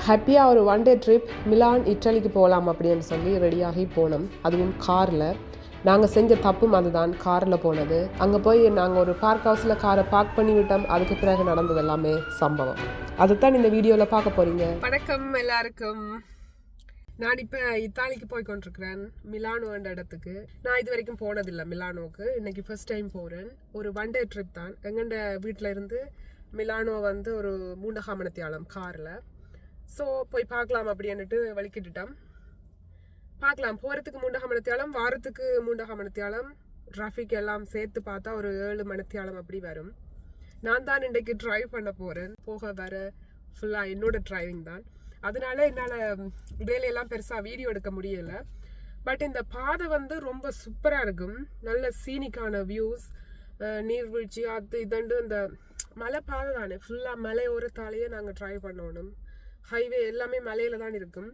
ஹாப்பியாக ஒரு one day trip Milan இட்டலிக்கு போகலாம் அப்படின்னு சொல்லி ரெடியாகி போனோம். அதுவும் காரில். நாங்கள் செஞ்ச தப்பும் அதுதான், காரில் போனது. அங்கே போய் நாங்கள் ஒரு பார்க் ஹவுஸில் காரை பார்க் பண்ணி விட்டோம். அதுக்கு பிறகு நடந்தது எல்லாமே சம்பவம். அதுதான் இந்த வீடியோவில் பார்க்க போகிறீங்க. வணக்கம் எல்லாருக்கும். நான் இப்போ இத்தாலிக்கு போய் கொண்டிருக்கிறேன், மிலானோன்ற இடத்துக்கு. நான் இது வரைக்கும் போனதில்லை மிலானோவுக்கு. இன்னைக்கு ஃபர்ஸ்ட் டைம் போகிறேன். ஒரு ஒன் டே ட்ரிப் தான். எங்கள்ட வீட்டில் இருந்து மிலானோ வந்து ஒரு 3.5 மணித்தியாலம் காரில். ஸோ போய் பார்க்கலாம் அப்படின்னுட்டு வலிக்கிட்டுட்டோம். பார்க்கலாம், போகிறதுக்கு 3.5 மணித்தியாலம், வாரத்துக்கு 3.5 மணித்தியாலம், டிராஃபிக் எல்லாம் சேர்த்து பார்த்தா ஒரு 7 மணித்தியாலம் அப்படி வரும். நான் தான் இன்றைக்கு ட்ரைவ் பண்ண போகிறேன். போக வர ஃபுல்லாக என்னோட டிரைவிங் தான். அதனால என்னால் வேலையெல்லாம் பெருசாக வீடியோ எடுக்க முடியலை. பட் இந்த பாதை வந்து ரொம்ப சூப்பராக இருக்கும். நல்ல சீனிக்கான வியூஸ், நீர்வீழ்ச்சி, அது இதண்டு இந்த மலை பாதை தானே, ஃபுல்லாக மலையோரத்தாலேயே நாங்கள் ட்ரைவ் பண்ணணும். ஹைவே எல்லாமே மலையில தான் இருக்கும்,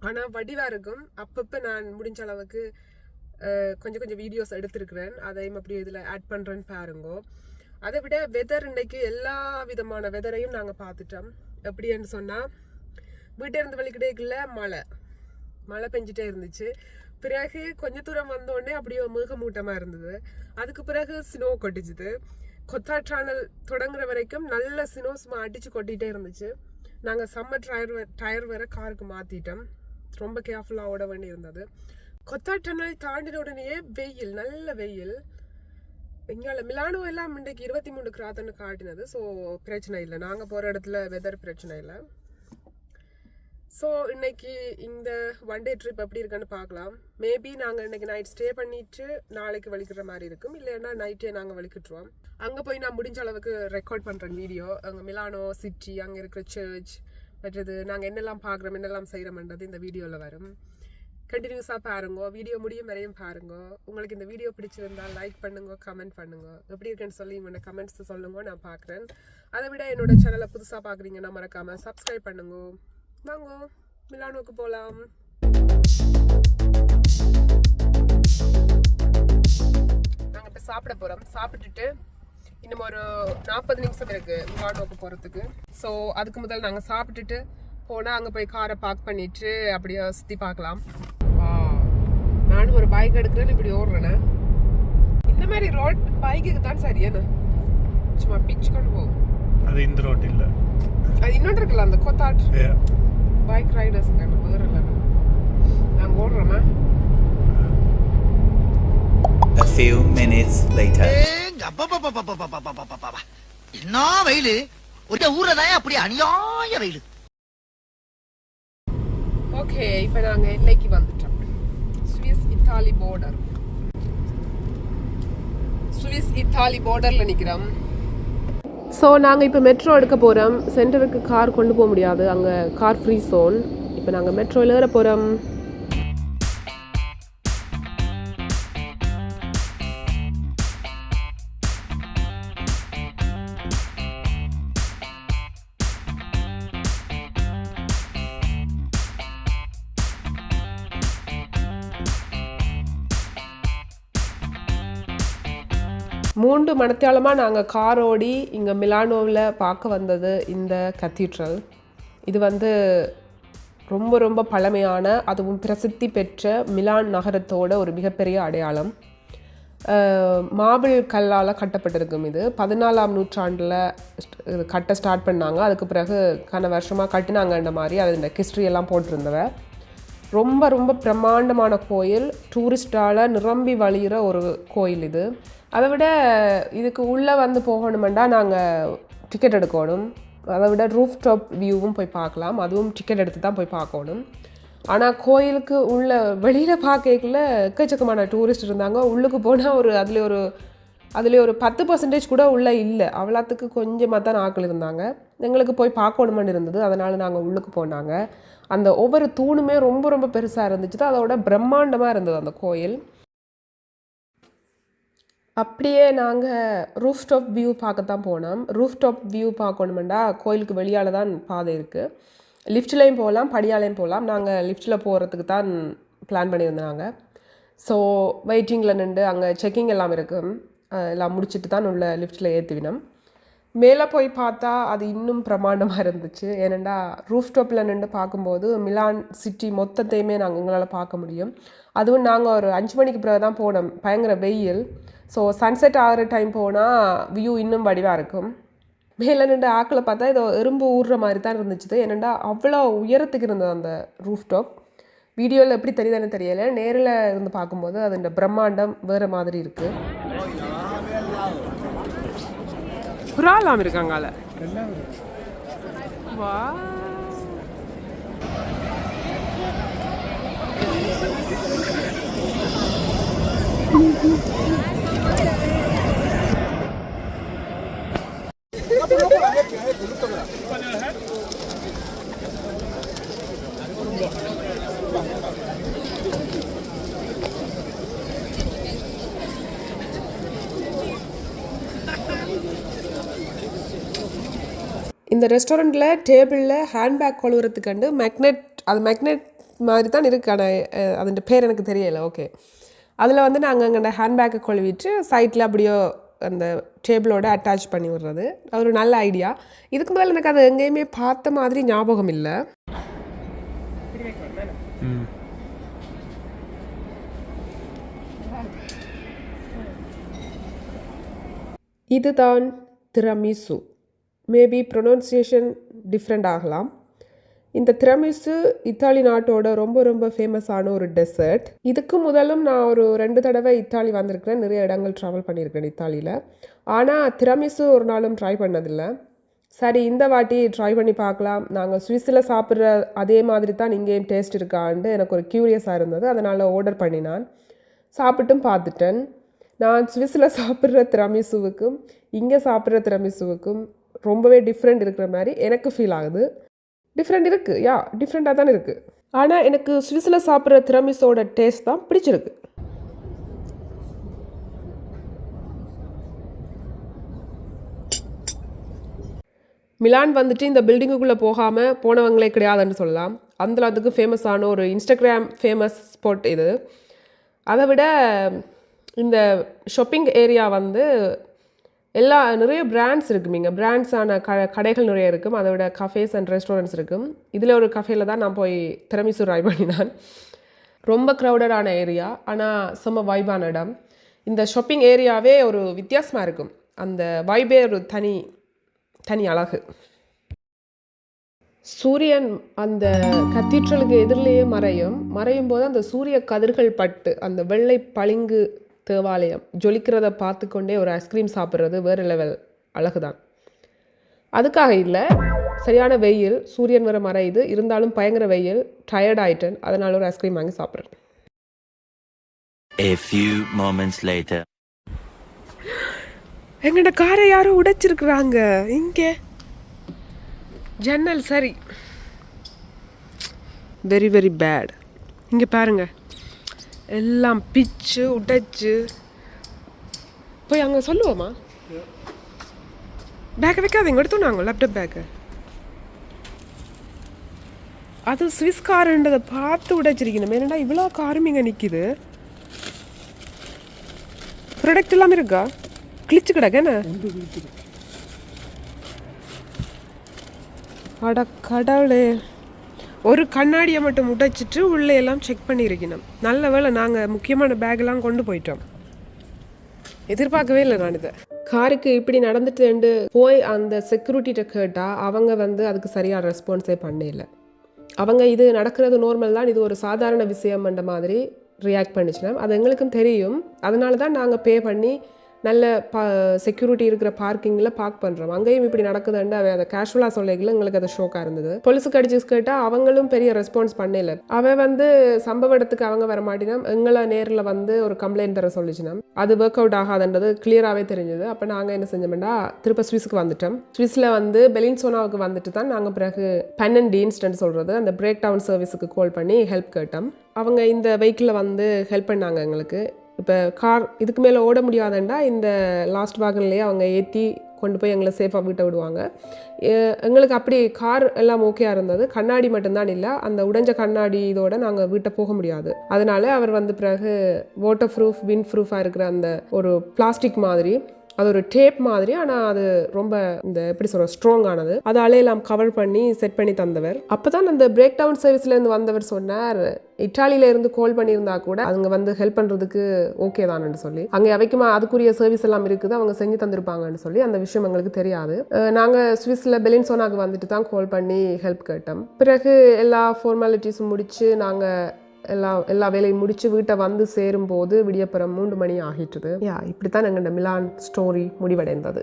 ஆனால் வடிவாக இருக்கும். அப்பப்போ நான் முடிஞ்ச அளவுக்கு கொஞ்சம் கொஞ்சம் வீடியோஸ் எடுத்திருக்கிறேன். அதையும் அப்படி இதில் ஆட் பண்ணுறேன்னு பாருங்கோ. அதை விட வெதர், இன்றைக்கு எல்லா விதமான வெதரையும் நாங்கள் பார்த்துட்டோம். எப்படின்னு சொன்னால், வீட்டை இருந்து வெளிக்கிட்டேக்குள்ள மழை பெஞ்சிட்டே இருந்துச்சு. பிறகு கொஞ்ச தூரம் வந்தோடனே அப்படியே மேகமூட்டமாக இருந்தது. அதுக்கு பிறகு ஸ்னோ கொட்டிச்சுது. கொத்தாற்றானல் தொடங்குற வரைக்கும் நல்ல ஸ்னோ சும்மா அடித்து கொட்டிகிட்டே இருந்துச்சு. நாங்கள் சம்மர் டயர் வேற காருக்கு மாற்றிட்டோம். ரொம்ப கேர்ஃபுல்லாக ஓட வேண்டி இருந்தது. கொத்தாற்றனல் தாண்டின உடனேயே வெயில், நல்ல வெயில். இங்கே மிலானோ எல்லாம் இன்றைக்கு 23 கிராத்துன்னு காட்டினது. ஸோ பிரச்சனை இல்லை, நாங்கள் போகிற இடத்துல வெதர் பிரச்சனை இல்லை. ஸோ இன்னைக்கு இந்த ஒன் டே ட்ரிப் எப்படி இருக்குன்னு பார்க்கலாம். மேபி நாங்கள் இன்னைக்கு நைட் ஸ்டே பண்ணிட்டு நாளைக்கு வலிக்கிற மாதிரி இருக்கும். இல்லைன்னா நைட்டே நாங்கள் வலிக்கிட்டுருவோம். அங்கே போய் நான் முடிஞ்ச அளவுக்கு ரெக்கார்ட் பண்ணுறேன் வீடியோ. அங்கே மிலானோ சிட்டி, அங்கே இருக்கிற சர்ச், மற்றது நாங்கள் என்னெல்லாம் பார்க்குறோம், என்னெல்லாம் செய்கிறோம்ன்றது இந்த வீடியோவில் வரும். கண்டினியூஸாக பாருங்க, வீடியோ முடியும் வரையும் பாருங்க. உங்களுக்கு இந்த வீடியோ பிடிச்சிருந்தால் லைக் பண்ணுங்க, கமெண்ட் பண்ணுங்க. எப்படி இருக்குன்னு சொல்லி என்னோட கமெண்ட்ஸ் சொல்லுங்க, நான் பார்க்குறேன். அதை விட என்னோட சேனலை புதுசாக பார்க்குறீங்கன்னா மறக்காமல் சப்ஸ்கிரைப் பண்ணுங்க. வாங்க மிலானோக்கு போகலாம். நாங்கள் இப்போ சாப்பிட போகிறோம். சாப்பிட்டுட்டு இன்னும் ஒரு 40 நிமிஷம் இருக்கு மிலானோக்கு போகிறதுக்கு. ஸோ அதுக்கு முதல் நாங்கள் சாப்பிட்டுட்டு போனால் அங்கே போய் காரை பார்க் பண்ணிட்டு அப்படியே சுற்றி பார்க்கலாம். நானும் ஒரு பைக் எடுக்கிறேன்னு இப்படி ஓடுறேண்ணே. இந்த மாதிரி ரோட் பைக்குக்கு தான் சரியாண்ணே, சும்மா பிச்சு கொண்டு போகும். அது இந்த ரோட் இல்லை, அது இன்னொன்று இருக்குல்ல, அந்த கொத்தாற்று பைக் ரைடர்ஸுக்கு அந்த பேர் இல்லை. நாங்கள் ஓடுறோமா? A few minutes later. என்ன வெயிலு, ஒரு ஊரதாய அப்படி அநியாய வெயிலு. ஓகே, இப்போ நாங்கள் எல்லைக்கு வந்துட்டோம். Swiss Italy border. Swiss Italy பார்டரில் நிற்கிறோம். ஸோ நாங்கள் இப்போ மெட்ரோ எடுக்க போகிறோம். சென்டருக்கு கார் கொண்டு போக முடியாது, அங்கே கார் ஃப்ரீ சோன். இப்போ நாங்கள் மெட்ரோவில் ஏற போகிறோம். மூன்று மணித்தியாலமாக நாங்கள் கார் ஓடி இங்கே மிலானோவில் பார்க்க வந்தது இந்த கத்தீட்ரல். இது வந்து ரொம்ப ரொம்ப பழமையான, அதுவும் பிரசித்தி பெற்ற மிலான் நகரத்தோட ஒரு மிகப்பெரிய அடையாளம். மார்பிள் கல்லால் கட்டப்பட்டிருக்கும். இது 14ஆம் நூற்றாண்டில் கட்ட ஸ்டார்ட் பண்ணாங்க. அதுக்கு பிறகு வருஷமாக கட்டினாங்கன்ற மாதிரி அது ஹிஸ்ட்ரி எல்லாம் போட்டிருந்தவ. ரொம்ப ரொம்ப பிரம்மாண்டமான கோயில், டூரிஸ்டால் நிரம்பி வழிகிற ஒரு கோயில் இது. அதை விட இதுக்கு உள்ளே வந்து போகணுமெண்டா நாங்கள் டிக்கெட் எடுக்கணும். அதை விட ரூஃப் டாப் வியூவும் போய் பார்க்கலாம், அதுவும் டிக்கெட் எடுத்து தான் போய் பார்க்கணும். ஆனால் கோயிலுக்கு உள்ள வெளியில் பார்க்கல எக்கச்சக்கமான டூரிஸ்ட் இருந்தாங்க. உள்ளுக்கு போனால் அதில் ஒரு 10% கூட உள்ளே இல்லை, அவ்வளோத்துக்கு கொஞ்சமாக தான் ஆட்கள் இருந்தாங்க. எங்களுக்கு போய் பார்க்கணுமென்னு இருந்தது, அதனால் நாங்கள் உள்ளுக்கு போனாங்க. அந்த ஒவ்வொரு தூணுமே ரொம்ப ரொம்ப பெருசாக இருந்துச்சு. அதோட பிரம்மாண்டமாக இருந்தது அந்த கோயில். அப்படியே நாங்கள் ரூஃப் டாப் வியூ பார்க்கத்தான் போனோம். ரூஃப் டாப் வியூ பார்க்கணுமெண்டா கோயிலுக்கு வெளியால் தான் பாதை இருக்குது. லிஃப்ட்லேயும் போகலாம், படியாலையும் போகலாம். நாங்கள் லிஃப்ட்டில் போகிறதுக்கு தான் பிளான் பண்ணியிருந்தாங்க. ஸோ வெயிட்டிங்கில் நின்று அங்கே செக்கிங் எல்லாம் இருக்குது. எல்லாம் முடிச்சுட்டு தான் உள்ள லிஃப்ட்டில் ஏற்றுவினோம். மேலே போய் பார்த்தா அது இன்னும் பிரமாண்டமாக இருந்துச்சு. ஏனெண்டா ரூஃப்டாப்பில் நின்று பார்க்கும்போது மிலான் சிட்டி மொத்தத்தையுமே நாங்கள் எங்களால் பார்க்க முடியும். அதுவும் நாங்கள் ஒரு 5 மணிக்கு பிறகு தான் போனோம். பயங்கர வெயில். ஸோ சன்செட் ஆகிற டைம் போனால் வியூ இன்னும் வடிவாக இருக்கும். மேலே நின்று ஆக்களை பார்த்தா ஏதோ எறும்பு ஊறுற மாதிரி தான் இருந்துச்சு. ஏனெண்டா அவ்வளோ உயரத்துக்கு இருந்தது அந்த ரூஃப்டாப். வீடியோவில் எப்படி தெரியுதுன்னு தெரியலை, நேரில் இருந்து பார்க்கும்போது அதோட பிரம்மாண்டம் வேறு மாதிரி இருக்குது. புறாலாம் இருக்காங்கால. வா, இந்த ரெஸ்டாரண்ட்டில் டேபிளில் ஹேண்ட்பேக் கொழுவுறதுக்கு மேக்னெட் மாதிரி தான் இருக்கு. ஆனால் அதோட பேர் எனக்கு தெரியலை. ஓகே, அதில் வந்து நாங்கள் அங்கே ஹேண்ட்பேக்கை கொழுவிட்டு சைட்டில் அப்படியோ அந்த டேபிளோட அட்டாச் பண்ணி விடுறது. அது ஒரு நல்ல ஐடியா. இதுக்கு முதல்ல எனக்கு அது எங்கேயுமே பார்த்த மாதிரி ஞாபகம் இல்லை. இதுதான் திரமிசு. மேபி ப்ரொனவுன்சியேஷன் டிஃப்ரெண்ட் ஆகலாம். இந்த திரமிசு இத்தாலி நாட்டோட ரொம்ப ரொம்ப ஃபேமஸான ஒரு டெசர்ட். இதுக்கு முதலும் நான் ஒரு 2 தடவை இத்தாலி வந்திருக்கிறேன். நிறைய இடங்கள் ட்ராவல் பண்ணியிருக்கேன் இத்தாலியில். ஆனால் திரமிசு ஒரு நாளும் ட்ரை பண்ணதில்லை. சரி, இந்த வாட்டி ட்ரை பண்ணி பார்க்கலாம். நாங்கள் சுவிஸில் சாப்பிட்ற அதே மாதிரி தான் இங்கேயும் டேஸ்ட் இருக்கான்ட்டு எனக்கு ஒரு க்யூரியஸாக இருந்தது. அதனால் ஆர்டர் பண்ணி நான் சாப்பிட்டும் பார்த்துட்டேன். நான் சுவிஸில் சாப்பிட்ற திரமிசுவுக்கும் இங்கே சாப்பிட்ற திரமிசுவுக்கும் ரொம்பவே டிஃப்ரெண்ட் இருக்கிற மாதிரி எனக்கு ஃபீல் ஆகுது. டிஃப்ரெண்ட் இருக்குது, டிஃப்ரெண்ட்டாக தான் இருக்குது. ஆனால் எனக்கு சுவிஸில் சாப்பிட்ற திரமிசோட டேஸ்ட் தான் பிடிச்சிருக்கு. மிலான் வந்துட்டு இந்த பில்டிங்குக்குள்ளே போகாமல் போனவங்களே கிடையாதுன்னு சொல்லலாம். அதுக்கு ஃபேமஸான ஒரு இன்ஸ்டாகிராம் ஃபேமஸ் ஸ்பாட் இது. அதை விட இந்த ஷாப்பிங் ஏரியா வந்து நிறைய பிராண்ட்ஸ் இருக்கும். இங்கே பிராண்ட்ஸான கடைகள் நிறைய இருக்கும். அதை விட கஃபேஸ் அண்ட் ரெஸ்டாரண்ட்ஸ் இருக்கும். இதில் ஒரு கஃபேயில் தான் நான் போய் திரமிசு ட்ரை பண்ணினான். ரொம்ப க்ரௌடடான ஏரியா, ஆனால் செம்ம வைபான இடம். இந்த ஷாப்பிங் ஏரியாவே ஒரு வித்தியாசமாக இருக்கும். அந்த வைபே ஒரு தனி அழகு. சூரியன் அந்த கத்தீட்ரலுக்கு எதிரிலேயே மறையும் போது அந்த சூரிய கதிர்கள் பட்டு அந்த வெள்ளை பளிங்கு தேவாலயம் ஜொலிக்கிறத பார்த்து கொண்டே ஒரு ஐஸ்கிரீம் சாப்பிட்றது வேறு லெவல் அழகு தான். அதுக்காக இல்லை, சரியான வெயில், சூரியன் வர மறையுது, இருந்தாலும் பயங்கர வெயில், டயர்ட் ஆயிட்டேன். அதனால ஒரு ஐஸ்கிரீம் வாங்கி சாப்பிட்றேன். A few moments later. எங்கள்ட காரை யாரும் உடைச்சிருக்கிறாங்க. இங்கே ஜன்னல் சரி வெரி வெரி பேட். இங்கே பாருங்க, எல்லாம் பிச்சு உடைச்சு. போய் அங்கே சொல்லுவோமா? பேக்கை வைக்காதீங்க, எடுத்து நாங்கள் லேப்டாப் பேக்கை. அது ஸ்விஸ் காருன்றதை பார்த்து உடைச்சிருக்கணும். ஏன்னா இவ்வளோ காரும் இங்கே நிற்கிது. ப்ராடக்ட் எல்லாமே இருக்கா? கிழிச்சு கிடக்க என்ன? அட கடவுளே, ஒரு கண்ணாடியை மட்டும் உடைச்சிட்டு உள்ளே எல்லாம் செக் பண்ணியிருக்கணும். நல்ல வேளை நாங்கள் முக்கியமான பேக்கெல்லாம் கொண்டு போயிட்டோம். எதிர்பார்க்கவே இல்லை நான் இதை. காருக்கு இப்படி நடந்துட்டு போய் அந்த செக்யூரிட்டிகிட்ட கேட்டால் அவங்க வந்து அதுக்கு சரியான ரெஸ்பான்ஸே பண்ணல. அவங்க இது நடக்கிறது நார்மல் தான், இது ஒரு சாதாரண விஷயம்ன்ற மாதிரி ரியாக்ட் பண்ணிச்சுனா அது எங்களுக்கும் தெரியும். அதனால தான் நாங்கள் பே பண்ணி நல்ல செக்யூரிட்டி இருக்கிற பார்க்கிங்கில் பார்க் பண்ணுறோம். அங்கேயும் இப்படி நடக்குதுண்டு அதை கேஷுவலாக சொல்லிக்கல. எங்களுக்கு அது ஷோக்காக இருந்தது. போலீஸுக்கு அடிச்சு கேட்டால் அவங்களும் பெரிய ரெஸ்பான்ஸ் பண்ணல. வந்து சம்பவ இடத்துக்கு அவங்க வர மாட்டினா எங்களை நேரில் வந்து ஒரு கம்ப்ளைண்ட் தர சொல்லிச்சுனா அது ஒர்க் அவுட் ஆகாதுன்றது கிளியராகவே தெரிஞ்சது. அப்போ நாங்கள் என்ன செஞ்சோம்னா திருப்ப ஸ்விஸுக்கு வந்துட்டோம். ஸ்விஸில் வந்து பெலின்சோனாவுக்கு வந்துட்டு தான் நாங்கள் பிறகு பன்னெண்டு இன்ஸ்டன்ட் சொல்கிறது அந்த பிரேக் டவுன் சர்வீஸுக்கு கால் பண்ணி ஹெல்ப் கேட்டோம். அவங்க இந்த வெஹிக்கிளில் வந்து ஹெல்ப் பண்ணாங்க எங்களுக்கு. இப்போ கார் இதுக்கு மேலே ஓட முடியாதுண்டா இந்த லாஸ்ட் வாகன்லேயே அவங்க ஏற்றி கொண்டு போய் எங்களை சேஃபாக வீட்டை விடுவாங்க. எங்களுக்கு அப்படி கார் எல்லாம் ஓகேயாக இருந்தது. கண்ணாடி மட்டும்தான் இல்லை, அந்த உடைஞ்ச கண்ணாடி இதோட நாங்கள் வீட்டை போக முடியாது. அதனால அவர் வந்து பிறகு வாட்டர் ப்ரூஃப் விண்ட் ப்ரூஃபாக இருக்கிற அந்த ஒரு பிளாஸ்டிக் மாதிரி அது ஒரு டேப் மாதிரி, ஆனால் அது ரொம்ப இந்த எப்படி சொல்ற ஸ்ட்ராங்கானது. அதை அலையெல்லாம் கவர் பண்ணி செட் பண்ணி தந்தவர். அப்போ தான் அந்த பிரேக் டவுன் சர்வீஸ்லேருந்து வந்தவர் சொன்னார், இட்டாலியில இருந்து கால் பண்ணியிருந்தா கூட அவங்க வந்து ஹெல்ப் பண்ணுறதுக்கு ஓகே தான்னு சொல்லி, அங்கே அவைக்குமா அதுக்குரிய சர்வீஸ் எல்லாம் இருக்குது, அவங்க செஞ்சு தந்திருப்பாங்கன்னு சொல்லி அந்த விஷயம் எங்களுக்கு தெரியாது. நாங்கள் சுவிஸில் பெலின்சோனாக்கு வந்துட்டு தான் கால் பண்ணி ஹெல்ப் கேட்டோம். பிறகு எல்லா ஃபார்மாலிட்டிஸும் முடித்து நாங்கள் எல்லா வேலையும் முடிச்சு வீட்டை வந்து சேரும்போது விடியப்புறம் 3 மணி ஆகிட்டுது. இப்படித்தான் எங்களோட மிலான் ஸ்டோரி முடிவடைந்தது.